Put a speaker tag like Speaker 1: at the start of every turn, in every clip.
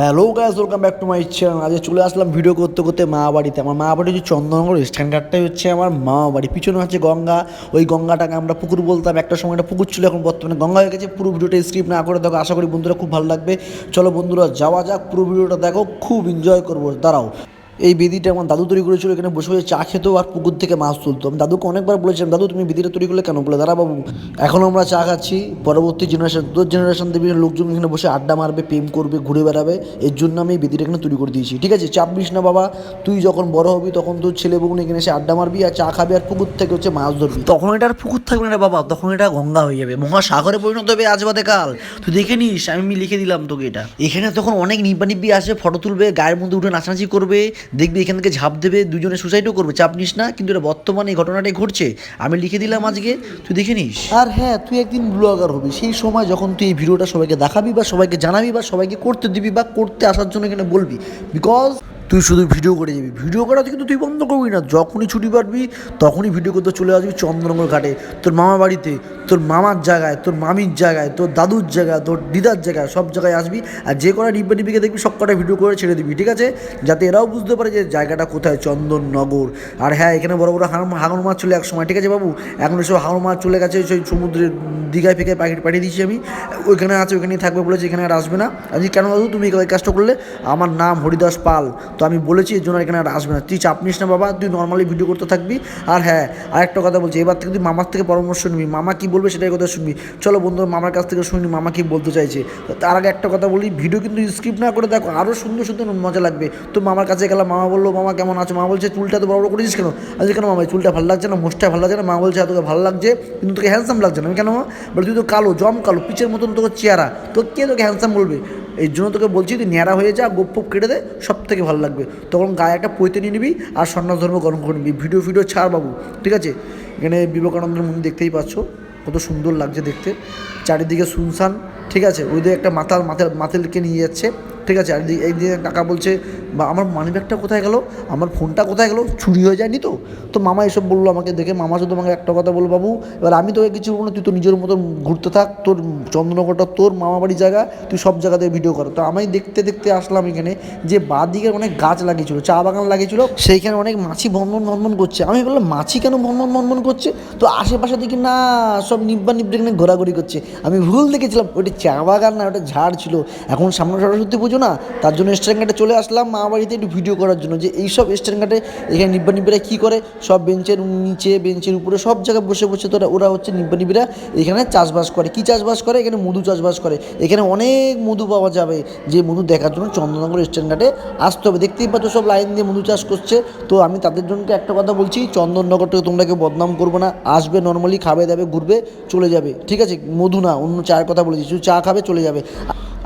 Speaker 1: Hello guys, welcome back to my channel. আজকে চলে আসলাম video করতে করতে মা বাড়িতে। আমার মা বাড়ি হচ্ছে চন্দননগর, স্ট্যান্ডার্ডটাই হচ্ছে আমার মা বাড়ি। পিছনে হচ্ছে গঙ্গা। ওই গঙ্গাটাকে আমরা পুকুর বলতাম, একটা সময় একটা পুকুর ছিল, এখন বর্তমানে গঙ্গা হয়ে গেছে। পুরো ভিডিওটা স্কিপ না করে দেখো, আশা করি বন্ধুরা খুব ভালো লাগবে। চলো বন্ধুরা যাওয়া যাক, পুরো ভিডিওটা দেখো, খুব এনজয় করবো। দাঁড়াও, এই বেদিটা আমার দাদু তৈরি করেছিল, এখানে বসে বসে চা খেতো আর পুকুর থেকে মাছ তুলতো। আমি দাদুকে অনেকবার বলেছিলাম, দাদু তুমি বেদিটা তৈরি করলে কেন? বলে দাঁড়া বাবু, এখন আমরা চা খাচ্ছি, পরবর্তী জেনারেশন, তোর জেনারেশন দেবে, লোকজন এখানে বসে আড্ডা মারবে, প্রেম করবে, ঘুরে বেড়াবে। এর জন্য আমি এই বেদিটা এখানে তৈরি করে দিয়েছি। ঠিক আছে, চাপ নিস না বাবা, তুই যখন বড় হবি তখন তোর ছেলে বউন এখানে এসে আড্ডা মারবি আর চা খাবি আর পুকুর থেকে হচ্ছে মাছ ধরবি। তখন এটা আর পুকুর থাকবে না বাবা, তখন এটা গঙ্গা হয়ে যাবে, মহাসাগরে পরিণত হবে আজ বাদে কাল। তুই দেখে নিস, আমি লিখে দিলাম তোকে এটা। এখানে তখন অনেক নিব্বা নিব্বি আসবে, ফটো তুলবে, গায়ের মধ্যে উঠে নাচানাচি করবে, দেখবি এখান থেকে ঝাঁপ দেবে, দুজনে সুসাইডও করবে, চাপ নিস না। কিন্তু এটা বর্তমানে এই ঘটনাটাই ঘটছে, আমি লিখে দিলাম আজকে, তুই দেখে নিস। আর হ্যাঁ, তুই একদিন ব্লগার হবি, সেই সময় যখন তুই এই ভিডিওটা সবাইকে দেখাবি বা সবাইকে জানাবি বা সবাইকে করতে দিবি বা করতে আসার জন্য এখানে বলবি, বিকজ তুই শুধু ভিডিও করে যাবি। ভিডিও করা কিন্তু তুই বন্ধ করবি না, যখনই ছুটি পারবি তখনই ভিডিও করতে চলে আসবি চন্দননগর ঘাটে, তোর মামা বাড়িতে, তোর মামার জায়গায়, তোর মামির জায়গায়, তোর দাদুর জায়গায়, তোর দিদার জায়গায়, সব জায়গায় আসবি। আর যে কটা নিব্বে নিব্বিকে দেখবি সব কটা ভিডিও করে ছেড়ে দিবি, ঠিক আছে? যাতে এরাও বুঝতে পারে যে জায়গাটা কোথায়, চন্দননগর। আর হ্যাঁ, এখানে বড় বড় হাঙর মাছ চলে এক সময়, ঠিক আছে বাবু? এখন এসব হাঙর মাছ চলে গেছে, সেই সমুদ্রের দীঘায় ফেঁকে পাঠিয়ে দিয়েছি আমি। ওইখানে আছে, ওইখানেই থাকবে বলেছে, এখানে আর আসবে না। আজকে কেন দাদু তুমি এই কাজটা করলে? আমার নাম হরিদাস পাল, তো আমি বলেছি এর জন্য এখানে আর আসবে না। তুই চাপ নিস না বাবা, তুই নর্মালি ভিডিও করতে থাকবি। আর হ্যাঁ, আরেকটা কথা বলছি, এবার থেকে তুই মামার থেকে পরামর্শ নিবি, মামা কী বলবে সেটাই কথা শুনবি। চলো বন্ধুরা মামার কাছ থেকে শুনি মামা কী বলতে চাইছে। তার আগে একটা কথা বলি, ভিডিও কিন্তু স্কিপ না করে দেখো, আরও সুন্দর সুন্দর মজা লাগবে। তো মামার কাছে গেলাম, মামা বললো মামা কেমন আছো? মামা বলছে চুলটা তো বড় বড় করেছিস কেন? আজকে কেন মামা চুলটা ভালো লাগছে না, মোচটা ভালো লাগছে না? মা বলছে তোকে ভালো লাগছে কিন্তু তোকে হ্যান্ডসাম লাগছে না। আমি কেন? বলে তুই তো কালো, জম কালো, পিচের মতন তোকে চেহারা, তো কে তোকে হ্যান্ডসাম বলবে? এই জন্য তোকে বলছি তুই ন্যাড়া হয়ে যা, গোপ ফোপ কেটে দে, সব থেকে ভালো লাগবে। তখন গায়ে একটা পৈতে নিয়ে নিবি আর সন্ন্যাস ধর্ম গরম করে নিবি। ভিডিও ছাড় বাবু, ঠিক আছে? এখানে বিবেকানন্দের মন্দির দেখতেই পাচ্ছ, কত সুন্দর লাগছে দেখতে, চারিদিকে শুনশান, ঠিক আছে? ওই দিকে একটা মাথালকে নিয়ে যাচ্ছে, ঠিক আছে? আর এই দিকে কাকা বলছে বা আমার মানিব্যাগটা কোথায় গেল, আমার ফোনটা কোথায় গেল, চুরি হয়ে যায়নি তো? তো মামা এসব বললো আমাকে দেখে। মামা শুধু আমাকে একটা কথা বলবো, বাবু এবার আমি তোকে কিছু বলবো না, তুই তো নিজের মতো ঘুরতে থাক, তোর চন্দ্রনগরটা তোর মামা বাড়ির জায়গা, তুই সব জায়গাতে ভিডিও কর। তো আমি দেখতে দেখতে আসলাম এখানে, যে বাঁদিকে অনেক গাছ লাগিয়েছিল, চা বাগান লাগিয়েছিল, সেইখানে অনেক মাছি ভনভন করছে। আমি বললাম মাছি কেন ভনভন করছে? তো আশেপাশে দেখি না, সব নিব্বা এখানে ঘোরাঘুরি করছে। আমি ভুল দেখেছিলাম, ওটা চা বাগান না, ওটা ঝাড় ছিল। এখন সামনে সরস্বতী পুজো না, তার জন্য স্ট্যান্ড ঘাটে চলে আসলাম মা বাড়িতে একটু ভিডিও করার জন্য, যে এইসব স্ট্যান্ড ঘাটে এখানে নিব্বারা কী করে, সব বেঞ্চের নিচে, বেঞ্চের উপরে, সব জায়গায় বসে বসে তোরা ওরা হচ্ছে নিব্বারা এখানে চাষবাস করে। কী চাষবাস করে? এখানে মধু চাষবাস করে। এখানে অনেক মধু পাওয়া যাবে, যে মধু দেখার জন্য চন্দননগর স্ট্যান্ড ঘাটে আসতে হবে। দেখতেই পাচ্ছ সব লাইন দিয়ে মধু চাষ করছে। তো আমি তাদের জন্য একটা কথা বলছি, চন্দননগরটাকে তোমরা কেউ বদনাম করবো না, আসবে নর্মালি, খাবে দাবে, ঘুরবে, চলে যাবে, ঠিক আছে? মধু না, অন্য চায়ের কথা বলেছি, শুধু চা খাবে, চলে যাবে।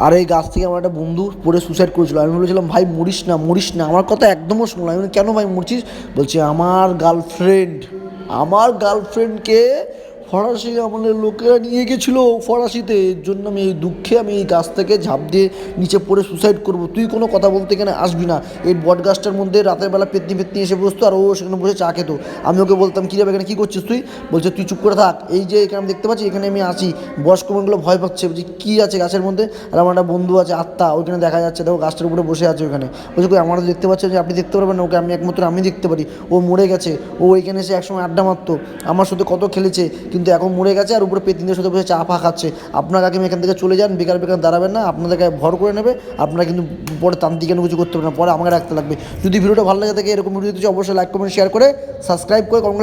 Speaker 1: আর এই গাছ থেকে আমার একটা বন্ধু পড়ে সুসাইড করেছিল। আমি বলেছিলাম ভাই মরিস না, আমার কথা একদমও শুনলাম। আমি কেন ভাই মরছিস? বলছে আমার গার্লফ্রেন্ডকে ফরাসি আমাদের লোকেরা নিয়ে গেছিলো ফরাসিতে, এর জন্য আমি এই দুঃখে আমি এই গাছ থেকে ঝাঁপ দিয়ে নিচে পড়ে সুসাইড করবো। তুই কোনো কথা বলতে এখানে আসবি না। এই বট গাছটার মধ্যে রাতের বেলা পেতনি এসে বসতো, আর ও সেখানে বসে চা খেতো। আমি ওকে বলতাম কী যাবে এখানে, কী করছিস তুই? বলছে তুই চুপ করে থাক, এই যে এখানে আমি দেখতে পাচ্ছি, এখানে আমি আছি। বয়স্ক মানুষগুলো ভয় পাচ্ছে, বলছি কী আছে গাছের মধ্যে? আর আমার একটা বন্ধু আছে আত্মা, ওইখানে দেখা যাচ্ছে, দেখো গাছটার উপরে বসে আছে ওইখানে। বলছে কই, আমারও দেখতে পাচ্ছে যে আপনি দেখতে পারবেন না ওকে, আমি একমাত্র আমি দেখতে পারি। ও মরে গেছে, ও এখানে এসে একসময় আড্ডা মারতো, আমার সাথে কত খেলেছে, কিন্তু এখন মরে গেছে, আর উপরে পেতনিদের সাথে বসে চা ফা খাচ্ছে। আপনার কাকে এখান থেকে চলে যান, বেকার দাঁড়াবেন না, আপনাদের গায়ে ভর করে নেবে, আপনারা কিন্তু পরে তান্ত্রিক কিছু করতে পারবেন না, পরে আমাকে রাখতে লাগবে। যদি ভিডিওটা ভালো লাগে থাকে, এরকম ভিডিও দিচ্ছি, অবশ্যই লাইক কমেন্ট শেয়ার করে সাবস্ক্রাইব করে কমেন্ট